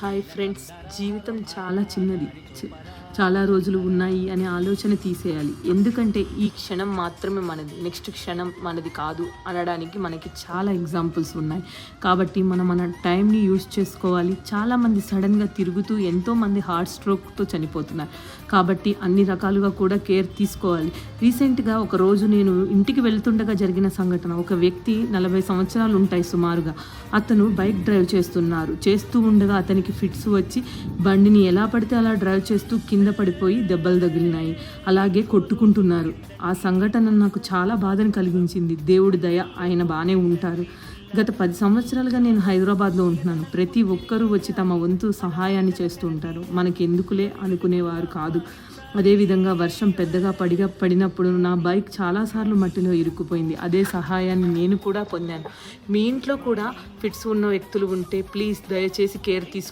Hi friends, జీవితం చాలా చిన్నది. చాలా రోజులు ఉన్నాయి అనే ఆలోచన తీసేయాలి. ఎందుకంటే ఈ క్షణం మాత్రమే మనది, నెక్స్ట్ క్షణం మనది కాదు అనడానికి మనకి చాలా ఎగ్జాంపుల్స్ ఉన్నాయి. కాబట్టి మనం మన టైంని యూజ్ చేసుకోవాలి. చాలామంది సడన్గా తిరుగుతూ ఎంతోమంది హార్ట్ స్ట్రోక్తో చనిపోతున్నారు. కాబట్టి అన్ని రకాలుగా కూడా కేర్ తీసుకోవాలి. రీసెంట్గా ఒకరోజు నేను ఇంటికి వెళ్తుండగా జరిగిన సంఘటన. ఒక వ్యక్తి 40 సంవత్సరాలు ఉంటాయి సుమారుగా. అతను బైక్ డ్రైవ్ చేస్తూ ఉండగా అతనికి ఫిట్స్ వచ్చి బండిని ఎలా పడితే అలా డ్రైవ్ చేస్తూ కింద పడిపోయి దెబ్బలు తగిలినాయి. అలాగే కొట్టుకుంటున్నారు. ఆ సంఘటన నాకు చాలా బాధను కలిగించింది. దేవుడి దయ, ఆయన బాగానే ఉంటారు. గత 10 సంవత్సరాలుగా నేను హైదరాబాద్లో ఉంటున్నాను. ప్రతి ఒక్కరూ వచ్చి తమ వంతు సహాయాన్ని చేస్తూ ఉంటారు. మనకి ఎందుకులే అనుకునేవారు కాదు. అదేవిధంగా వర్షం పెద్దగా పడినప్పుడు నా బైక్ చాలాసార్లు మట్టిలో ఇరుక్కుపోయింది. అదే సహాయాన్ని నేను కూడా పొందాను. మీ ఇంట్లో కూడా ఫిట్స్ ఉన్న వ్యక్తులు ఉంటే ప్లీజ్ దయచేసి కేర్ తీసుకోండి.